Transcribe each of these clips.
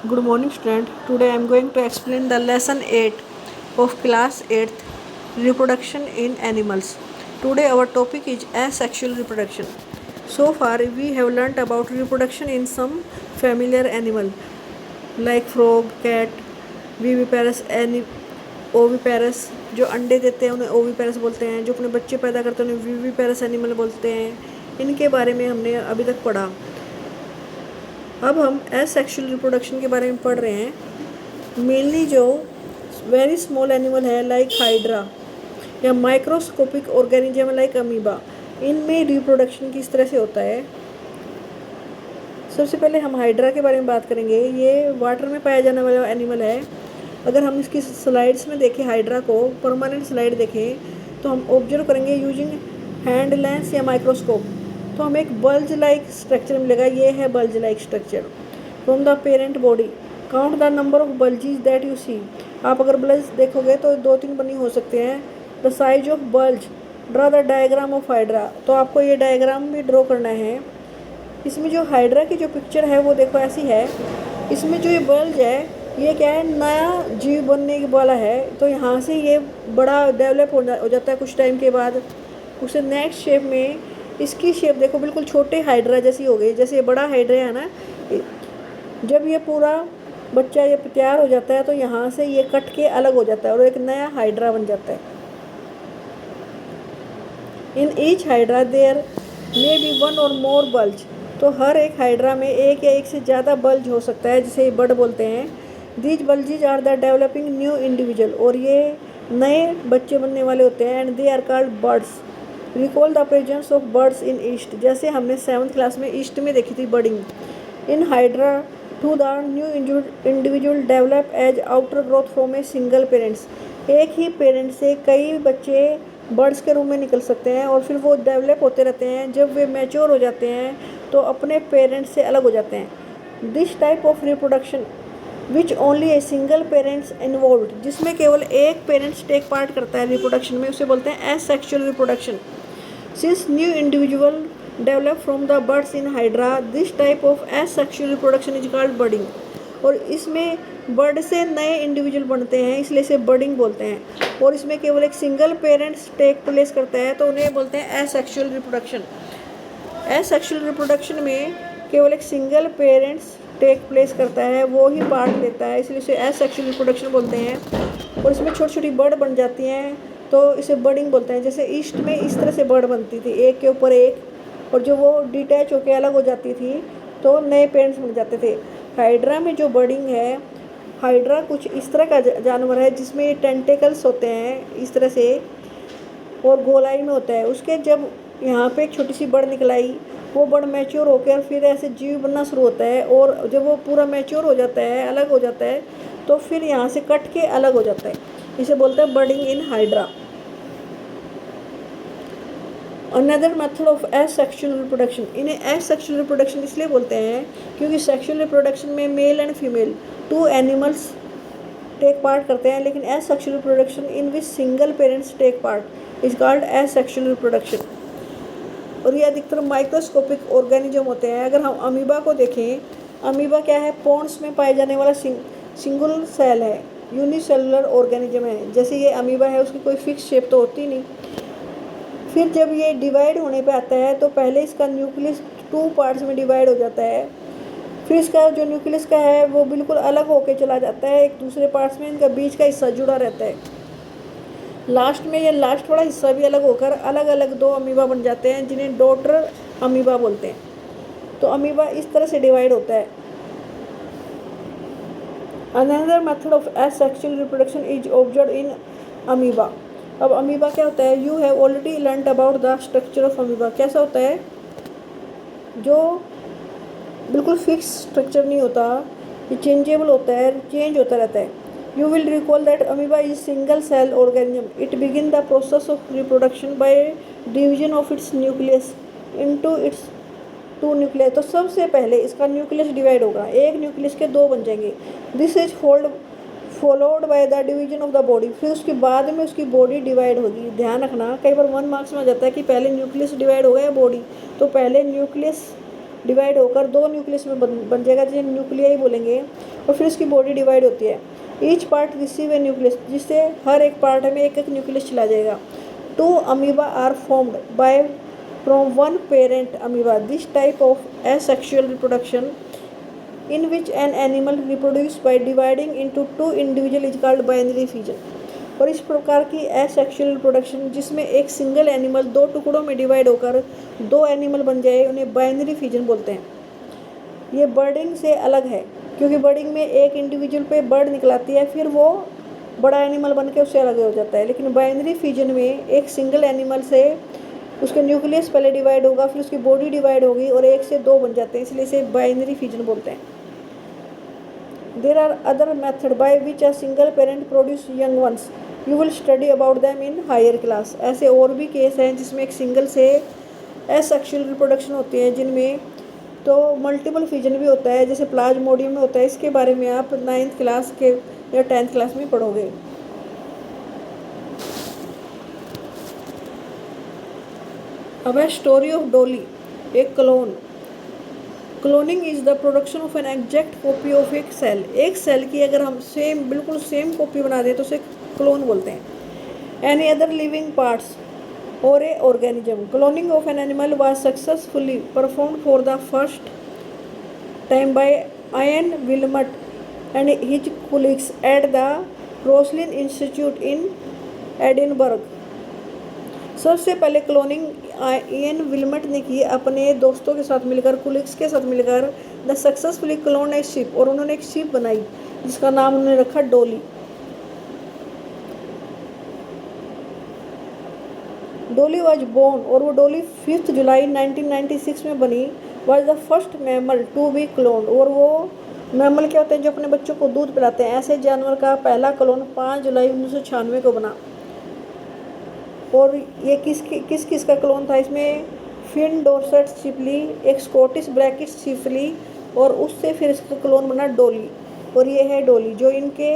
Good morning, student. Today I am going to explain the lesson 8 of class 8th, reproduction in animals. Today our topic is asexual reproduction. So far we have learnt about reproduction in some familiar animal like frog, cat, viviparous, oviparous. जो अंडे देते हैं उन्हें oviparous बोलते हैं, जो अपने बच्चे पैदा करते हैं उन्हें विविपेरस एनिमल बोलते हैं। इनके बारे में हमने अभी तक पढ़ा। अब हम एसेक्सुअल रिप्रोडक्शन के बारे में पढ़ रहे हैं। मेनली जो वेरी स्मॉल एनिमल है लाइक हाइड्रा या माइक्रोस्कोपिक ऑर्गेनिज्म लाइक अमीबा, इनमें रिप्रोडक्शन किस तरह से होता है। सबसे पहले हम हाइड्रा के बारे में बात करेंगे। ये वाटर में पाया जाने वाला एनिमल है। अगर हम इसकी स्लाइड्स में देखें, हाइड्रा को परमानेंट स्लाइड देखें तो हम ऑब्जर्व करेंगे यूजिंग हैंड लेंस या माइक्रोस्कोप, तो हमें एक बल्ज लाइक स्ट्रक्चर मिलेगा। ये है bulge like structure from the parent body. Count the number of bulges that you see. आप अगर बल्ज देखोगे तो 2-3 बनी हो सकते हैं। The size of bulge, draw the diagram of hydra. तो आपको ये डायग्राम भी ड्रॉ करना है। इसमें जो हाइड्रा की जो पिक्चर है वो देखो ऐसी है। इसमें जो ये बल्ज है ये क्या है, नया जीव बनने वाला है। तो यहाँ से ये बड़ा डेवलप हो जाता है कुछ टाइम के बाद। उसे नेक्स्ट शेप में, इसकी शेप देखो बिल्कुल छोटे हाइड्रा जैसी हो गई। जैसे ये बड़ा हाइड्रा है ना, जब ये पूरा बच्चा ये तैयार हो जाता है तो यहाँ से ये कट के अलग हो जाता है और एक नया हाइड्रा बन जाता है। In each hydra there may be one or more bulge. तो हर एक हाइड्रा में एक या एक से ज़्यादा बल्ज हो सकता है, जिसे बड बोलते हैं। These bulges are the developing new individual, और ये नए बच्चे बनने वाले होते हैं। And they are called buds. Recall the presence of buds in yeast, जैसे हमने 7th क्लास में ईस्ट में देखी थी budding. In hydra to the new individual develop as outer growth from a single parents. एक ही पेरेंट से कई बच्चे बर्ड्स के रूप में निकल सकते हैं और फिर वो डेवलप होते रहते हैं। जब वे मैच्योर हो जाते हैं तो अपने पेरेंट्स से अलग हो जाते हैं। This type of reproduction which only A single parents involve, जिसमें केवल एक पेरेंट्स टेक पार्ट करता है रिप्रोडक्शन में, उसे बोलते हैं asexual reproduction. Since new individual develop from the buds in hydra, this type of asexual reproduction is called budding। और इसमें बर्ड से नए इंडिविजुअल बनते हैं, इसलिए इसे बर्डिंग बोलते हैं। और इसमें केवल एक सिंगल पेरेंट्स टेक प्लेस करता है, तो उन्हें बोलते हैं एसेक्सुअल रिप्रोडक्शन। एसेक्सुअल रिप्रोडक्शन में केवल एक सिंगल पेरेंट्स टेक प्लेस करता है, वो ही पार्ट लेता है, इसलिए इसे एसेक्सुअल रिप्रोडक्शन बोलते हैं। और इसमें छोटी छोटी बर्ड बन जाती हैं, तो इसे बर्डिंग बोलते हैं। जैसे ईस्ट में इस तरह से बर्ड बनती थी, एक के ऊपर एक, और जो वो डिटैच होकर अलग हो जाती थी तो नए पेरेंट्स बन जाते थे। हाइड्रा में जो बर्डिंग है, हाइड्रा कुछ इस तरह का जानवर है जिसमें ये टेंटेकल्स होते हैं इस तरह से, और गोलाई में होता है। उसके जब यहाँ पे एक छोटी सी बर्ड निकल आई, वो बर्ड मैच्योर होकर फिर ऐसे जीव बनना शुरू होता है। और जब वो पूरा मैच्योर हो जाता है, अलग हो जाता है, तो फिर यहाँ से कट के अलग हो जाता है। इसे बोलते हैं budding in hydra. Another method of asexual reproduction, इन्हें एसेक्सुअल रिप्रोडक्शन इसलिए बोलते हैं क्योंकि सेक्सुअल रिप्रोडक्शन में male and female 2 animals take part करते हैं, लेकिन asexual reproduction in which single parents take part is called asexual reproduction. और ये अधिकतर माइक्रोस्कोपिक ऑर्गेनिज्म होते हैं। अगर हम अमीबा को देखें, अमीबा क्या है, पॉन्ड्स में पाए जाने वाला सिंगल सेल है, यूनिसेलुलर ऑर्गेनिज्म है। जैसे ये अमीबा है, उसकी कोई फिक्स शेप तो होती नहीं। फिर जब ये डिवाइड होने पे आता है तो पहले इसका न्यूक्लियस 2 पार्ट्स में डिवाइड हो जाता है। फिर इसका जो न्यूक्लियस का है वो बिल्कुल अलग होके चला जाता है एक दूसरे पार्ट्स में, इनका बीच का हिस्सा जुड़ा रहता है। लास्ट में ये लास्ट वाला हिस्सा भी अलग होकर अलग अलग 2 अमीबा बन जाते हैं, जिन्हें डॉटर अमीबा बोलते हैं। तो अमीबा इस तरह से डिवाइड होता है। Another method of asexual reproduction is observed in amoeba. अब अमीबा क्या होता है, you have already learned about the structure of amoeba. कैसा होता है, जो बिल्कुल फिक्स स्ट्रक्चर नहीं होता, ये चेंजेबल होता है, चेंज होता रहता है। You will recall that amoeba is single cell organism. It begin the process of reproduction by division of its nucleus into its 2 nucleus. तो सबसे पहले इसका न्यूक्लियस डिवाइड होगा, एक न्यूक्लियस के 2 बन जाएंगे। This is followed by the division of the body. फिर उसके बाद में उसकी बॉडी डिवाइड होगी। ध्यान रखना, कई बार 1 मार्क्स में आ जाता है कि पहले न्यूक्लियस डिवाइड होगा या बॉडी। तो पहले न्यूक्लियस डिवाइड होकर 2 न्यूक्लियस में बन जाएगा, जिसे न्यूक्लियाई बोलेंगे। और फिर उसकी बॉडी डिवाइड होती है। ईच पार्ट रिसीव ए न्यूक्लियस, जिससे हर एक पार्ट में एक एक न्यूक्लियस चला जाएगा। 2 amoeba are formed by from one parent amoeba. This type of asexual reproduction in which an animal reproduces by dividing into 2 individual is called binary fission। और इस प्रकार की एसेक्सुअल रिप्रोडक्शन जिसमें एक सिंगल एनिमल 2 टुकड़ों में डिवाइड होकर 2 animal बन जाए, उन्हें बाइनरी फिजन बोलते हैं। ये बर्डिंग से अलग है, क्योंकि बर्डिंग में एक इंडिविजुअल पे बर्ड निकलाती है, फिर वो बड़ा एनिमल बन के उससे अलग हो जाता है। लेकिन बाइनरी फिजन में एक सिंगल एनिमल से उसका न्यूक्लियस पहले डिवाइड होगा, फिर उसकी बॉडी डिवाइड होगी और 1 से 2 बन जाते हैं, इसलिए इसे बाइनरी फिजन बोलते हैं। There are other methods by which a single parent produce young ones. You will study about them in higher class। ऐसे और भी केस हैं जिसमें एक सिंगल से एसेक्सुअल रिप्रोडक्शन होती है, जिनमें तो मल्टीपल फिजन भी होता है, जैसे प्लाज्मोडियम में होता है। इसके बारे में आप 9th क्लास के या 10th क्लास में पढ़ोगे। अब है स्टोरी ऑफ डॉली, एक clone. Cloning is the production of an exact copy of एक सेल। एक सेल की अगर हम बिल्कुल सेम कॉपी बना दें तो उसे क्लोन बोलते हैं। एनी अदर लिविंग पार्ट्स और a organism. Cloning of an animal was successfully performed for the first time by Ian Wilmut and his colleagues at the Roslin Institute in Edinburgh. सबसे पहले cloning Ian विल्मट ने की अपने दोस्तों के साथ मिलकर, कुलिक्स के साथ मिलकर। The successfully clone A ship, और उन्होंने एक शिप बनाई जिसका नाम उन्होंने रखा डॉली। डॉली वाज बोर्न, और वो डॉली 5 जुलाई 1996 में बनी। Was the first mammal to be cloned, और वो मैमल क्या होते हैं जो अपने बच्चों को दूध पिलाते हैं, ऐसे जानवर का पहला क्लोन 5 जुलाई 1996 को बना। और ये किस किस का क्लोन था? इसमें फिन डोरसेट शिपली, एक स्कॉटिश ब्रैकेट शिपली, और उससे फिर इसका क्लोन बना डॉली। और ये है डॉली, जो इनके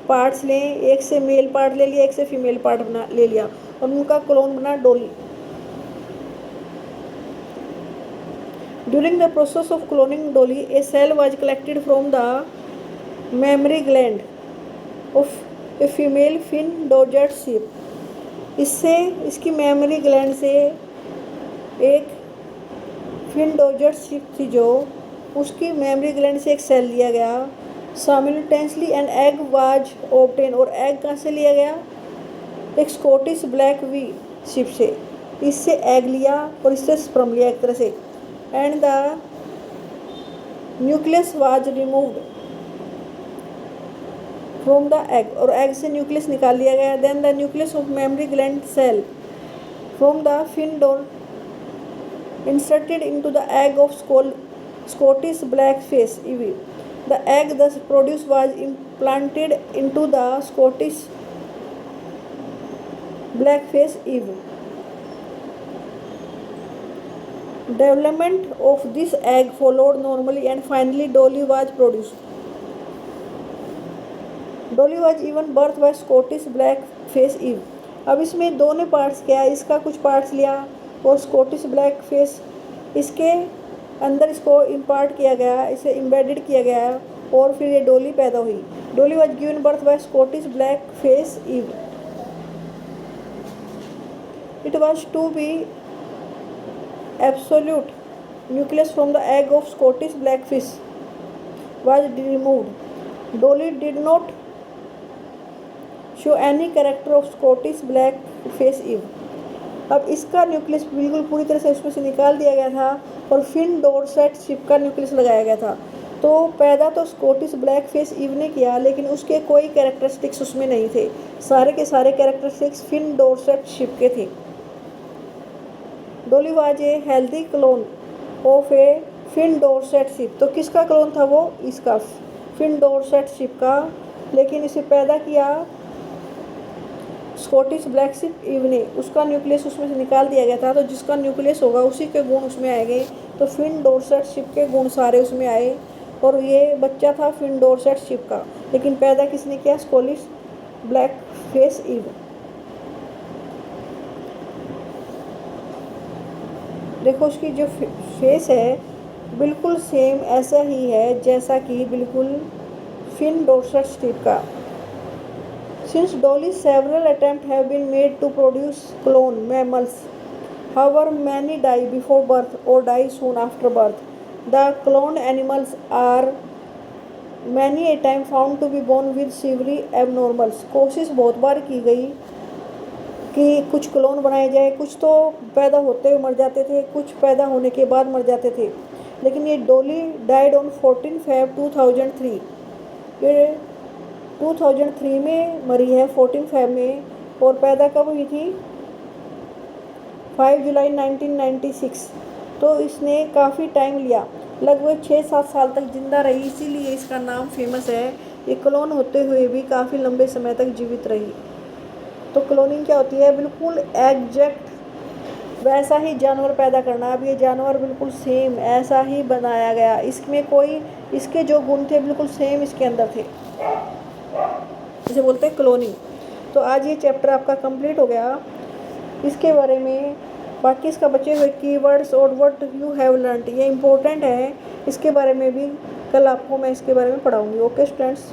पार्ट्स लें, एक से मेल पार्ट ले लिया, एक से फीमेल पार्ट बना ले लिया, और उनका क्लोन बना Dolly. During the process of cloning Dolly, a cell was collected from the mammary gland of a female Finn Dorset sheep. इससे इसकी मेमोरी ग्लैंड से एक फिन डोरसेट शिप थी, जो उसकी मेमोरी ग्लैंड से एक सेल लिया गया। Simultaneously an egg was obtain, और एग कहाँ से लिया गया? एक स्कॉटिश ब्लैक वी शिप से। इससे एग लिया और इससे स्पर्म लिया एक तरह से। And the nucleus was removed from the egg, और एग से न्यूक्लियस निकाल लिया गया। Then the nucleus of mammary gland cell from the Finn Dorset inserted into the egg of Scottish black face ewe. The egg thus produced was implanted into the Scottish blackface eve। Development of this egg followed normally and finally Dolly was produced। Dolly was given birth by Scottish black face ewe. अब इसमें दोनों parts क्या है? इसका कुछ parts लिया और Scottish black face इसके अंदर इसको इम्पार्ट किया गया, इसे एम्बेडेड किया गया, और फिर ये डॉली पैदा हुई। Dolly was given birth by Scottish black face ewe. It was to be absolute nucleus from the egg of Scottish black face was removed. Dolly did not show any character of Scottish black face ewe. अब इसका nucleus बिल्कुल पूरी तरह से उसमें से निकाल दिया गया था और फिन डोरसेट शिप का न्यूक्लियस लगाया गया था। तो पैदा तो स्कॉटिश ब्लैक फेस ईव ने किया, लेकिन उसके कोई कैरेक्टरिस्टिक्स उसमें नहीं थे। सारे के सारे कैरेक्टरिस्टिक्स फिन डोरसेट शिप के थे। Dolly was a healthy clone of a Finn Dorset sheep. तो किसका क्लोन था वो? इसका, फिन डोरसेट शिप का। लेकिन इसे पैदा किया स्कॉटिश ब्लैक शिप ईव ने। उसका न्यूक्लियस उसमें से निकाल दिया गया था, तो जिसका न्यूक्लियस होगा उसी के गुण उसमें आएंगे। तो फिन डोरसेट शिप के गुण सारे उसमें आए, और ये बच्चा था फिन डोरसेट शिप का, लेकिन पैदा किसने किया? Scottish black face ewe. देखो उसकी जो फेस है बिल्कुल सेम ऐसा ही है जैसा कि बिल्कुल फिन डोर्सेट का। Since Dolly, several attempts have been made to produce clone mammals. However, many die before birth or die soon after birth. The cloned animals are many a time found to be born with severe abnormals. कोशिश बहुत बार की गई कि कुछ clone बनाए जाए, कुछ तो पैदा होते हुए मर जाते थे, कुछ पैदा होने के बाद मर जाते थे, लेकिन ये डोली डाइड ऑन 14 Feb 2003। ये 2003 में मरी है, 14 Feb में, और पैदा कब हुई थी? 5 जुलाई 1996। तो इसने काफ़ी टाइम लिया, लगभग 6-7 साल तक जिंदा रही, इसीलिए इसका नाम फेमस है। ये क्लोन होते हुए भी काफ़ी लंबे समय तक जीवित रही। तो क्लोनिंग क्या होती है? बिल्कुल एग्जैक्ट वैसा ही जानवर पैदा करना। अब ये जानवर बिल्कुल सेम ऐसा ही बनाया गया, इसमें कोई इसके जो गुण थे बिल्कुल सेम इसके अंदर थे, इसे बोलते हैं क्लोनिंग। तो आज ये चैप्टर आपका कंप्लीट हो गया। इसके बारे में बाकी इसका बचे हुए कीवर्ड्स और व्हाट यू हैव लर्नड ये इंपॉर्टेंट है, इसके बारे में भी कल आपको मैं इसके बारे में पढ़ाऊँगी। Okay students.